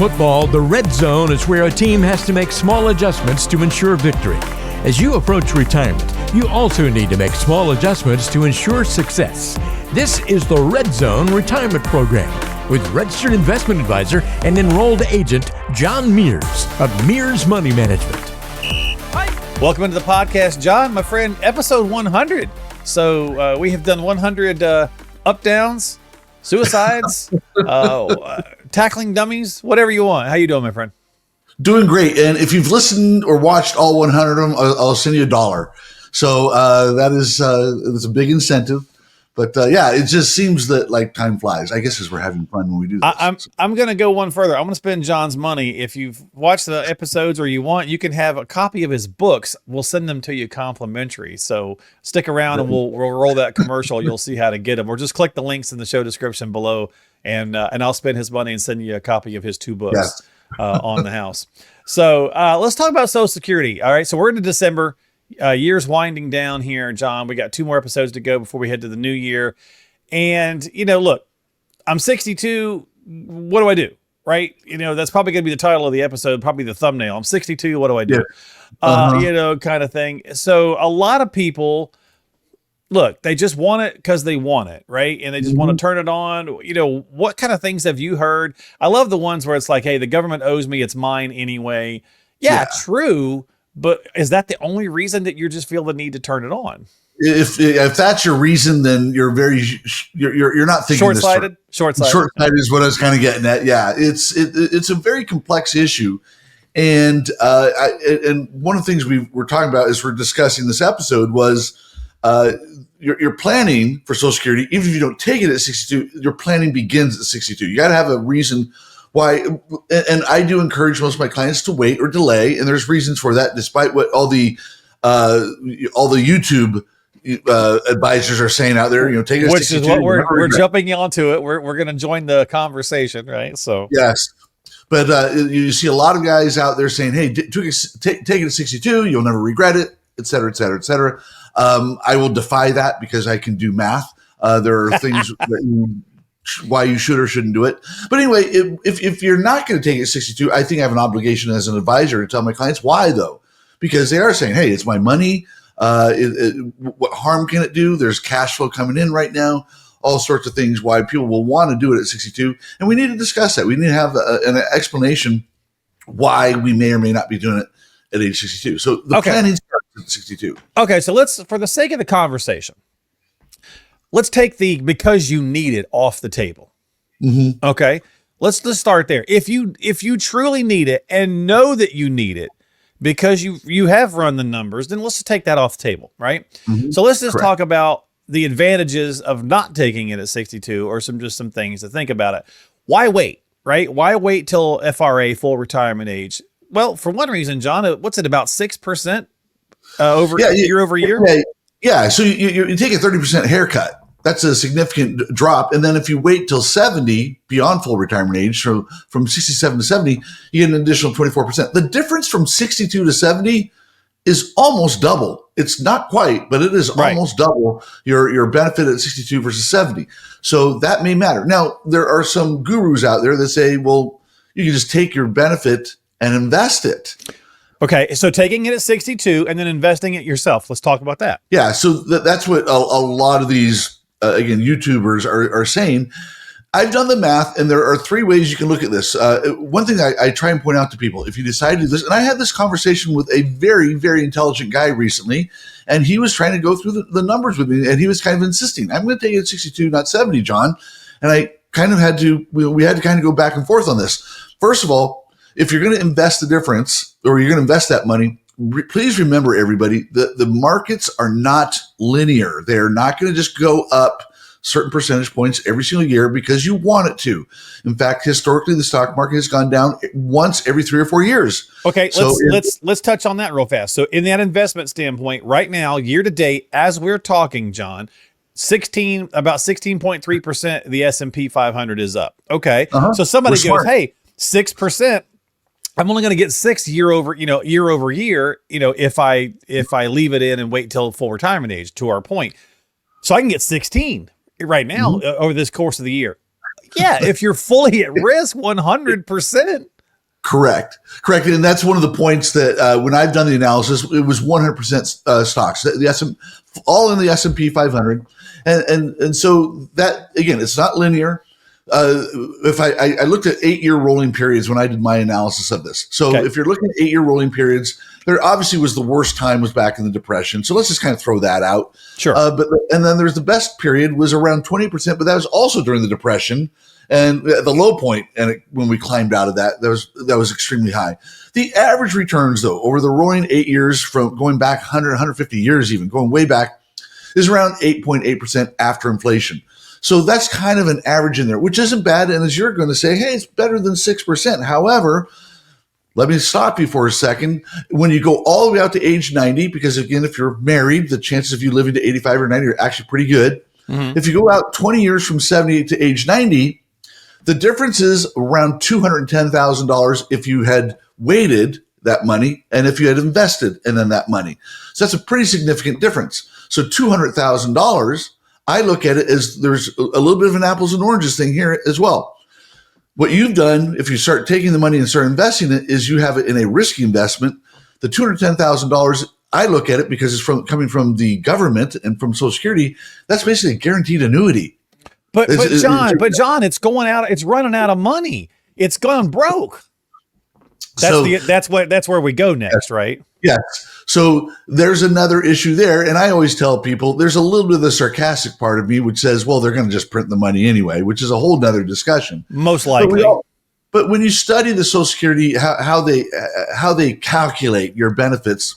football, the red zone is where a team has to make small adjustments to ensure victory. As you approach retirement, you also need to make small adjustments to ensure success. This is the Red Zone Retirement Program with registered investment advisor and enrolled agent John Mears of Mears Money Management. Hi. Welcome into the podcast, John, my friend, episode 100. So we have done 100 up downs, suicides, tackling dummies, whatever you want. How you doing, my friend? Doing great. And if you've listened or watched all 100 of them, I'll send you $1. So that is it's a big incentive. But yeah, it just seems that like time flies. I guess as we're having fun when we do this. I'm going to go one further. I'm going to spend John's money. If you've watched the episodes or you want, you can have a copy of his books. We'll send them to you complimentary. So stick around and we'll roll that commercial. You'll see how to get them. Or just click the links in the show description below, and I'll spend his money and send you a copy of his 2 books. Yes. On the house. So let's talk about Social Security. All right. So we're into December. Year's winding down here, John. We got 2 more episodes to go before we head to the new year. And, look, I'm 62. What do I do? Right. That's probably going to be the title of the episode, probably the thumbnail. I'm 62. What do I do? Yeah. Kind of thing. So a lot of people, look, they just want it because they want it, right? And they just want to turn it on. What kind of things have you heard? I love the ones where it's like, hey, the government owes me, it's mine anyway. Yeah. True. But is that the only reason that you just feel the need to turn it on? If that's your reason, then you're not thinking short-sighted. Short-sighted is what I was kind of getting at. Yeah, it's a very complex issue. And one of the things we were talking about as we're discussing this episode was your planning for Social Security. Even if you don't take it at 62, your planning begins at 62. You got to have a reason why. And I do encourage most of my clients to wait or delay, and there's reasons for that, despite what all the YouTube advisors are saying out there. Take it at 62. Which is what we're jumping onto it. We're going to join the conversation, right? So yes. But you see a lot of guys out there saying, hey, take it at 62. You'll never regret it, et cetera, et cetera, et cetera. I will defy that because I can do math. There are things why you should or shouldn't do it. But anyway, if you're not going to take it at 62, I think I have an obligation as an advisor to tell my clients why, though. Because they are saying, hey, it's my money. What harm can it do? There's cash flow coming in right now. All sorts of things why people will want to do it at 62. And we need to discuss that. We need to have an explanation why we may or may not be doing it at age 62. So the planning starts at 62. Okay, so let's, for the sake of the conversation, let's take the because you need it off the table. Mm-hmm. Okay, let's just start there. If you truly need it and know that you need it because you have run the numbers, then let's just take that off the table, right? Mm-hmm. So let's just talk about the advantages of not taking it at 62 or some things to think about it. Why wait, right? Why wait till FRA, full retirement age? Well, for one reason, John, what's it, about 6% year over year? Yeah. So you take a 30% haircut. That's a significant drop. And then if you wait till 70, beyond full retirement age, so from 67 to 70, you get an additional 24%. The difference from 62 to 70 is almost double. It's not quite, but it is almost double your benefit at 62 versus 70. So that may matter. Now, there are some gurus out there that say, well, you can just take your benefit and invest it. Okay, so taking it at 62 and then investing it yourself. Let's talk about that. Yeah, so that's what a lot of these, YouTubers are saying. I've done the math, and there are 3 ways you can look at this. One thing I try and point out to people, if you decide to do this, and I had this conversation with a very, very intelligent guy recently, and he was trying to go through the numbers with me, and he was kind of insisting, I'm going to take it at 62, not 70, John. And I kind of had to, we had to kind of go back and forth on this. First of all, if you're going to invest the difference, or you're going to invest that money, please remember, everybody, the markets are not linear. They're not going to just go up certain percentage points every single year because you want it to. In fact, historically, the stock market has gone down once every 3 or 4 years. Okay, so let's touch on that real fast. So in that investment standpoint, right now, year to date, as we're talking, John, about 16.3% of the S&P 500 is up. Okay, so somebody goes, hey, 6%. I'm only going to get 6 year over year, if I leave it in and wait till full retirement age, to our point. So I can get 16 right now over this course of the year. Yeah, if you're fully at risk, 100%. Correct. And that's one of the points that when I've done the analysis, it was 100% stocks, all in the S&P 500. And so that, again, it's not linear. If I looked at 8-year rolling periods when I did my analysis of this. So if you're looking at 8-year rolling periods, there obviously was the worst time was back in the Depression. So let's just kind of throw that out. Sure. And then there's the best period was around 20%, but that was also during the Depression. And at the low point, and when we climbed out of that, that was extremely high. The average returns, though, over the rolling 8 years from going back 100, 150 years even, going way back, is around 8.8% after inflation. So that's kind of an average in there, which isn't bad. And as you're going to say, hey, it's better than 6%. However, let me stop you for a second. When you go all the way out to age 90, because again, if you're married, the chances of you living to 85 or 90 are actually pretty good. Mm-hmm. If you go out 20 years from 78 to age 90, the difference is around $210,000 if you had waited that money and if you had invested in then that money. So that's a pretty significant difference. So $200,000, I look at it as there's a little bit of an apples and oranges thing here as well. What you've done, if you start taking the money and start investing it, is you have it in a risky investment. The $210,000, I look at it because it's coming from the government and from Social Security. That's basically a guaranteed annuity. But John, it's going out. It's running out of money. It's gone broke. That's where we go next, right? Yes. So there's another issue there, and I always tell people there's a little bit of the sarcastic part of me which says, well, they're going to just print the money anyway, which is a whole nother discussion. Most likely. But when you study the Social Security, how they calculate your benefits,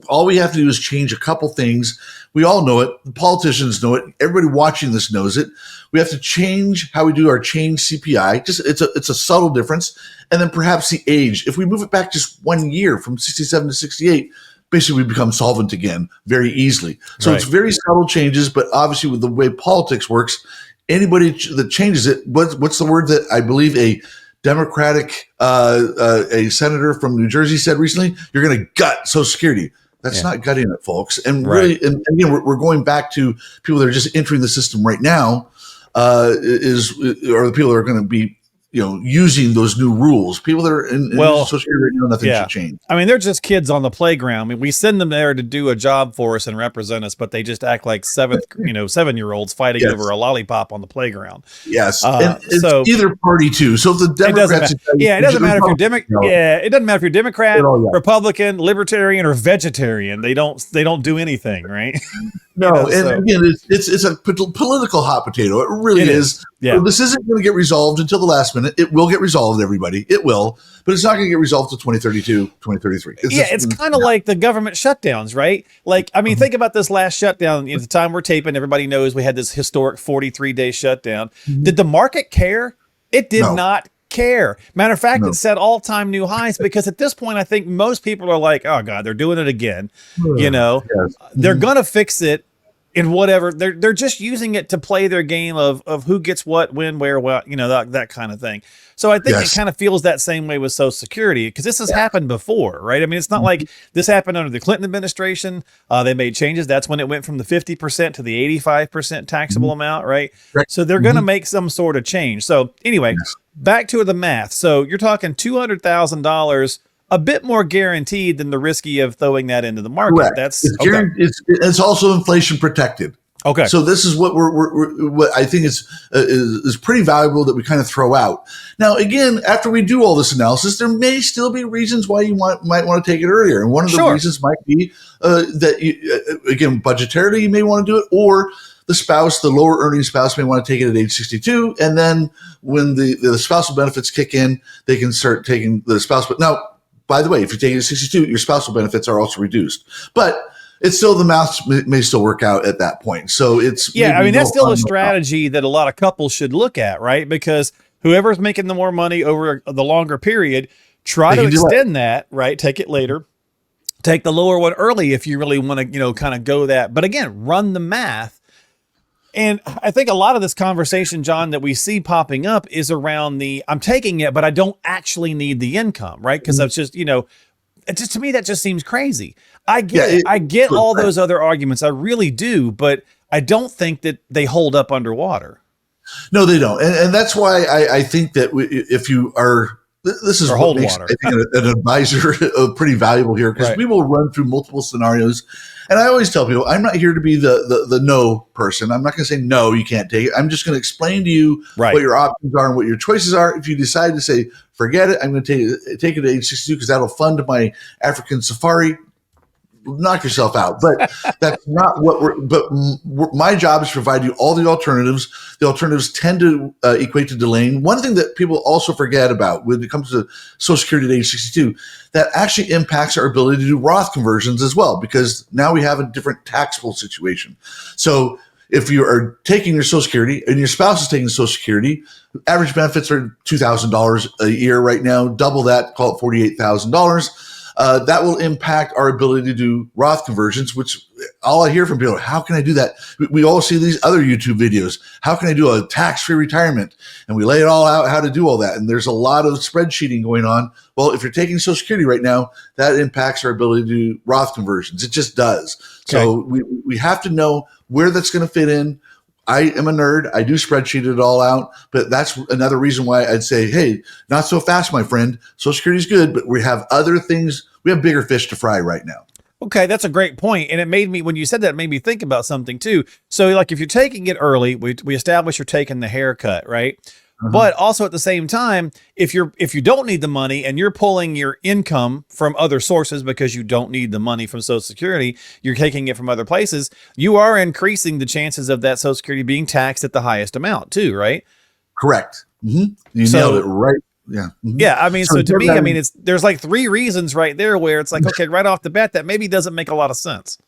all we have to do is change a couple things. We all know it. The politicians know it. Everybody watching this knows it. We have to change how we do our change CPI. Just it's a subtle difference. And then perhaps the age. If we move it back just 1 year from 67 to 68, basically we become solvent again very easily. So It's very subtle changes, but obviously with the way politics works, anybody that changes it, what's the word that I believe a Democratic a senator from New Jersey said recently? You're going to gut Social Security. That's not gutting it, folks. And really, and again, we're going back to people that are just entering the system right now. Are the people that are going to be, using those new rules? People that are in Social Security right now, nothing should change. I mean, they're just kids on the playground. I mean, we send them there to do a job for us and represent us, but they just act like 7-year-olds fighting over a lollipop on the playground. Yes, and it's either party too. So if the Democrats, it doesn't matter if you're Democrat. Yeah, it doesn't matter if you're Democrat, Republican, Libertarian, or Vegetarian. They don't do anything, right? No, again, it's a political hot potato. It really is. Yeah. So this isn't going to get resolved until the last minute. It will get resolved, everybody. It will. But it's not going to get resolved until 2032, 2033. It's kind of like the government shutdowns, right? Like, I mean, think about this last shutdown. At the time we're taping, everybody knows we had this historic 43-day shutdown. Mm-hmm. Did the market care? It did not care. Matter of fact, it set all-time new highs because at this point, I think most people are like, oh, God, they're doing it again. They're going to fix it. In whatever they're just using it to play their game of who gets what, when, where, what, that kind of thing. So I think it kind of feels that same way with Social Security because this has happened before, right? I mean, it's not like this happened under the Clinton administration. They made changes. That's when it went from the 50% to the 85% taxable amount, right? So they're going to make some sort of change. So anyway, back to the math. So you're talking $200,000. A bit more guaranteed than the risky of throwing that into the market. Correct. It's also inflation protected. Okay. So this is what what I think is pretty valuable that we kind of throw out. Now, again, after we do all this analysis, there may still be reasons why you might want to take it earlier. And one of the reasons might be that again, budgetarily, you may want to do it, or the lower earning spouse may want to take it at age 62. And then when the spousal benefits kick in, they can start taking the spousal. Now, by the way, if you take it at 62, your spousal benefits are also reduced, but it's still the math may still work out at that point. So it's that's still a strategy that a lot of couples should look at, right? Because whoever's making the more money over the longer period, try to extend that, right? Take it later, take the lower one early if you really want to, kind of go that. But again, run the math. And I think a lot of this conversation, John, that we see popping up is around I'm taking it, but I don't actually need the income, right? Because that's just, to me, that just seems crazy. I get all those other arguments. I really do, but I don't think that they hold up underwater. No, they don't. And that's why I think that if you are, this is Or what hold makes, water. I think, an advisor pretty valuable here, because Right. we will run through multiple scenarios. And I always tell people, I'm not here to be the no person. I'm not going to say, no, you can't take it. I'm just going to explain to you Right. what your options are and what your choices are. If you decide to say, forget it, I'm going to take it to age 62 because that'll fund my African safari, knock yourself out. But that's not what my job is to provide you all the alternatives. The alternatives tend to equate to delaying. One thing that people also forget about when it comes to Social Security at age 62, that actually impacts our ability to do Roth conversions as well, because now we have a different taxable situation. So if you are taking your Social Security and your spouse is taking Social Security, average benefits are $2,000 a year right now. Double that, call it $48,000. That will impact our ability to do Roth conversions, which all I hear from people, how can I do that? We all see these other YouTube videos. How can I do a tax-free retirement? And we lay it all out how to do all that. And there's a lot of spreadsheeting going on. Well, if you're taking Social Security right now, that impacts our ability to do Roth conversions. It just does. Okay. So we have to know where that's going to fit in. I am a nerd. I do spreadsheet it all out, but that's another reason why I'd say, hey, not so fast, my friend. Social Security is good, but we have other things. We have bigger fish to fry right now. Okay, that's a great point. And it made me, when you said that, it made me think about something too. So like if you're taking it early, we establish you're taking the haircut, right? But also at the same time, if you don't need the money and you're pulling your income from other sources because you don't need the money from Social Security, you're taking it from other places, you are increasing the chances of that Social Security being taxed at the highest amount too, right? Correct. You nailed it right. Yeah. Yeah. I mean, so to me, sometimes- I mean, there's like three reasons right there where it's like, okay, right off the bat, that maybe doesn't make a lot of sense.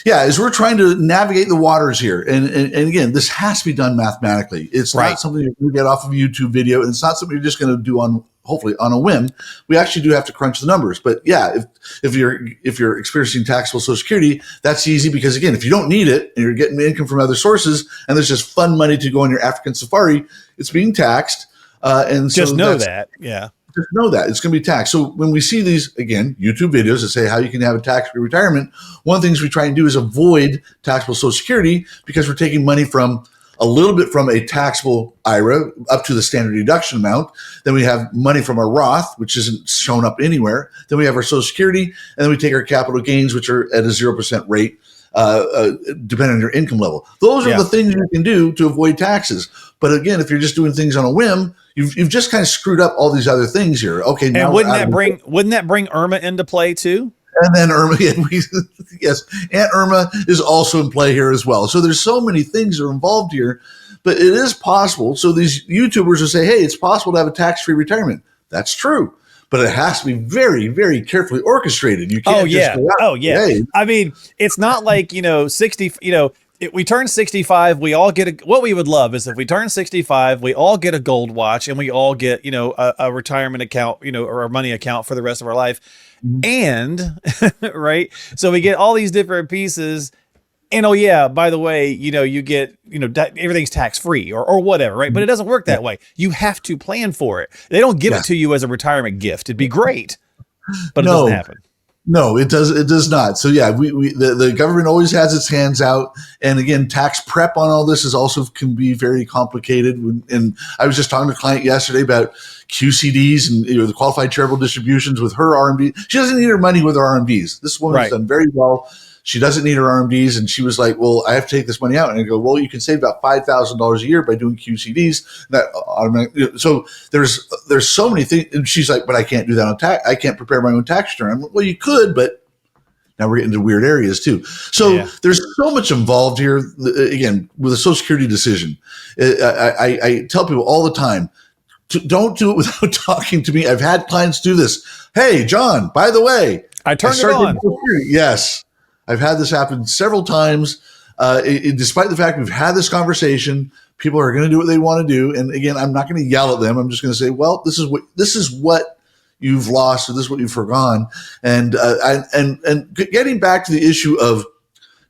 Yeah, as we're trying to navigate the waters here, and again, this has to be done mathematically. It's Right. not something you're going to get off of a YouTube video, and it's not something you're just going to do on, hopefully, on a whim. We actually do have to crunch the numbers. But yeah, if you're experiencing taxable Social Security, that's easy because, again, if you don't need it and you're getting income from other sources, and there's just fun money to go on your African safari, it's being taxed. And so Just know that. Yeah. just know that it's going to be taxed. So when we see these, again, YouTube videos that say how you can have a tax-free retirement, one of the things we try and do is avoid taxable Social Security because we're taking money from a little bit from a taxable IRA up to the standard deduction amount. Then we have money from our Roth, which isn't shown up anywhere. Then we have our Social Security, and then we take our capital gains, which are at a 0% rate, depending on your income level. Those are the things you can do to avoid taxes. But again, if you're just doing things on a whim, you've just kind of screwed up all these other things here. Okay, now And wouldn't that bring Irma into play too? And then Irma, yes, Aunt Irma is also in play here as well. So there's so many things that are involved here, but it is possible. So these YouTubers will say, hey, it's possible to have a tax-free retirement. That's true. But it has to be very, very carefully orchestrated. You can't just go out. Hey. I mean, it's not like, 60, if we turn 65, we all get what we would love is if we turn 65, we all get a gold watch and we all get, a retirement account, or a money account for the rest of our life. And right. So we get all these different pieces. And oh yeah, by the way, you get, everything's tax free or whatever, right? But it doesn't work that way. You have to plan for it. They don't give it to you as a retirement gift. It'd be great, but it doesn't happen. No, it does. It does not. So yeah, the government always has its hands out, and again, tax prep on all this is also can be very complicated. And I was just talking to a client yesterday about QCDs and the qualified charitable distributions with her RMD. She doesn't need her money with her RMDs. This woman has done very well. She doesn't need her RMDs, and she was like, "Well, I have to take this money out." And I go, "Well, you can save about $5,000 a year by doing QCDs." So there's so many things. And she's like, "But I can't do that on tax. I can't prepare my own tax return." I'm like, "Well, you could, but now we're getting into weird areas too." So there's so much involved here. Again, with a Social Security decision, I tell people all the time, don't do it without talking to me. I've had clients do this. Hey, John, by the way, I turned it on. Yes. I've had this happen several times. Despite the fact we've had this conversation, people are going to do what they want to do. And again, I'm not going to yell at them. I'm just going to say, well, this is what you've lost, or this is what you've forgone. And getting back to the issue of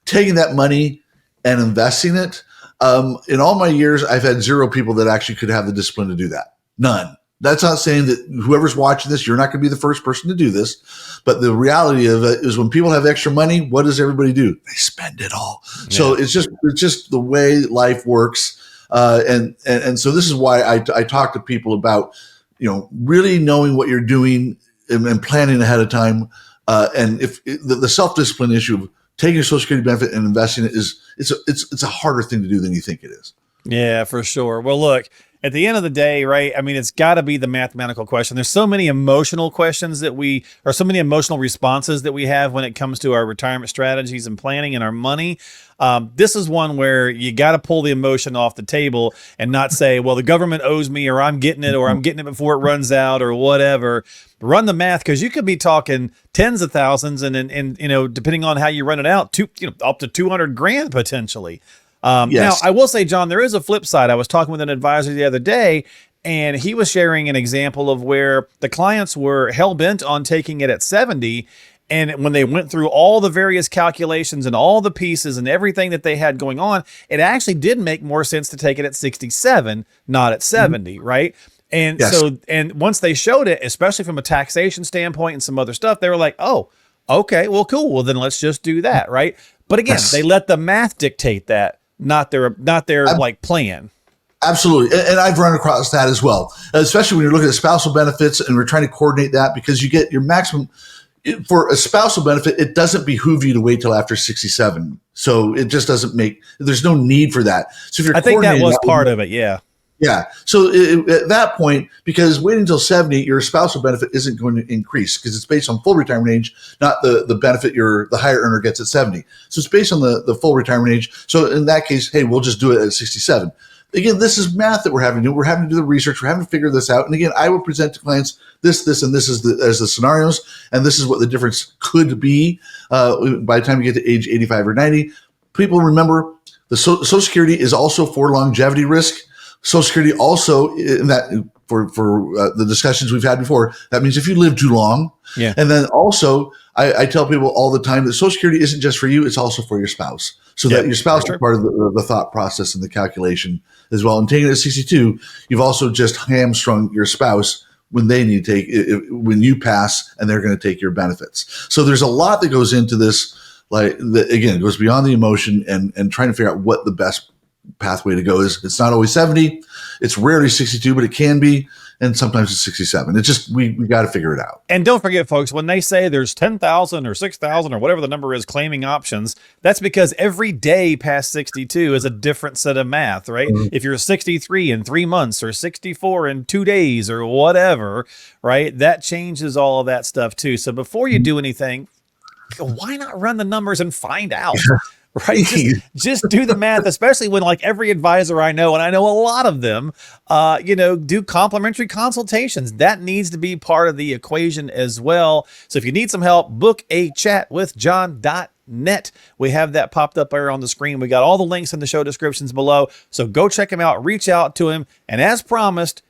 taking that money and investing it, in all my years, I've had zero people that actually could have the discipline to do that. None. That's not saying that whoever's watching this, you're not going to be the first person to do this. But the reality of it is when people have extra money, what does everybody do? They spend it all. Yeah. So it's just the way life works. And so this is why I talk to people about, really knowing what you're doing and planning ahead of time. And if the self-discipline issue of taking your Social Security benefit and investing it it's a harder thing to do than you think it is. Yeah, for sure. Well, look, at the end of the day, right? I mean, it's got to be the mathematical question. There's so many emotional questions so many emotional responses that we have when it comes to our retirement strategies and planning and our money. This is one where you got to pull the emotion off the table and not say, well, the government owes me, or I'm getting it before it runs out, or whatever. Run the math, because you could be talking tens of thousands and depending on how you run it out, up to $200,000 potentially. Yes. Now, I will say, John, there is a flip side. I was talking with an advisor the other day, and he was sharing an example of where the clients were hell-bent on taking it at 70. And when they went through all the various calculations and all the pieces and everything that they had going on, it actually did make more sense to take it at 67, not at 70, right? And Yes. and once they showed it, especially from a taxation standpoint and some other stuff, they were like, oh, okay, well, cool. Well, then let's just do that, right? But again, Yes. they let the math dictate that, not their plan. Absolutely. And I've run across that as well, especially when you're looking at spousal benefits and we're trying to coordinate that, because you get your maximum for a spousal benefit. It doesn't behoove you to wait till after 67. So it just there's no need for that. So if you're I think that was coordinating part of it. Yeah. Yeah. So at that point, because waiting until 70, your spousal benefit isn't going to increase because it's based on full retirement age, not the benefit the higher earner gets at 70. So it's based on the full retirement age. So in that case, hey, we'll just do it at 67. Again, this is math that we're having to do. We're having to do the research. We're having to figure this out. And again, I will present to clients this, and this as the scenarios, and this is what the difference could be by the time you get to age 85 or 90. People remember the Social Security is also for longevity risk. Social Security also, in that for the discussions we've had before, that means if you live too long. Yeah. And then also, I tell people all the time that Social Security isn't just for you; it's also for your spouse, so that your spouse is part of the thought process and the calculation as well. And taking it at 62, you've also just hamstrung your spouse when they need to take when you pass, and they're going to take your benefits. So there's a lot that goes into this. Again, it goes beyond the emotion and trying to figure out what the best pathway to go is. It's not always 70. It's rarely 62, but it can be. And sometimes it's 67. It's just, we got to figure it out. And don't forget, folks, when they say there's 10,000 or 6,000 or whatever the number is claiming options, that's because every day past 62 is a different set of math, right? Mm-hmm. If you're 63 in 3 months or 64 in 2 days or whatever, right? That changes all of that stuff too. So before you do anything, why not run the numbers and find out? Right. Just do the math, especially when every advisor I know, and I know a lot of them, do complimentary consultations. That needs to be part of the equation as well. So if you need some help, book a chat with John.net. We have that popped up there on the screen. We got all the links in the show descriptions below. So go check him out, reach out to him. And as promised,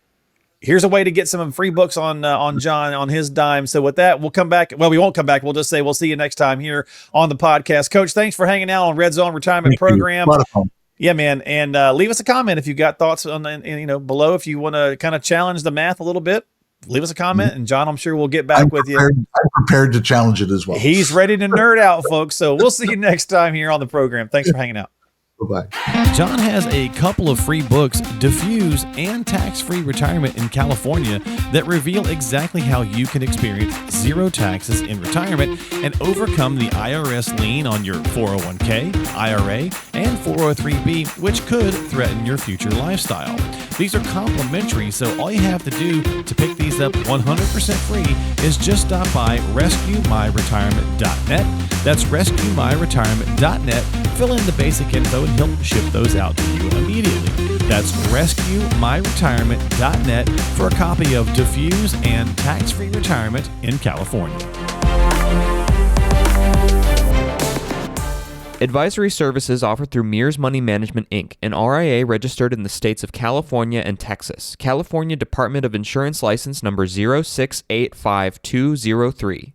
here's a way to get some free books on John on his dime. So with that, we'll come back. Well, we won't come back. We'll just say we'll see you next time here on the podcast. Coach, thanks for hanging out on Red Zone Retirement Program. A lot of fun. Yeah, man. And leave us a comment if you've got thoughts on below. If you want to kind of challenge the math a little bit, leave us a comment. And John, I'm sure we'll get back with you. I'm prepared to challenge it as well. He's ready to nerd out, folks. So we'll see you next time here on the program. Thanks for hanging out. Bye-bye. John has a couple of free books, Diffuse and Tax-Free Retirement in California, that reveal exactly how you can experience zero taxes in retirement and overcome the IRS lien on your 401k, IRA, and 403b, which could threaten your future lifestyle. These are complimentary, so all you have to do to pick these up 100% free is just stop by RescueMyRetirement.net. That's RescueMyRetirement.net. Fill in the basic info and he'll ship those out to you immediately. That's RescueMyRetirement.net for a copy of Diffuse and Tax-Free Retirement in California. Advisory services offered through Mears Money Management, Inc., an RIA registered in the states of California and Texas. California Department of Insurance License number 0685203.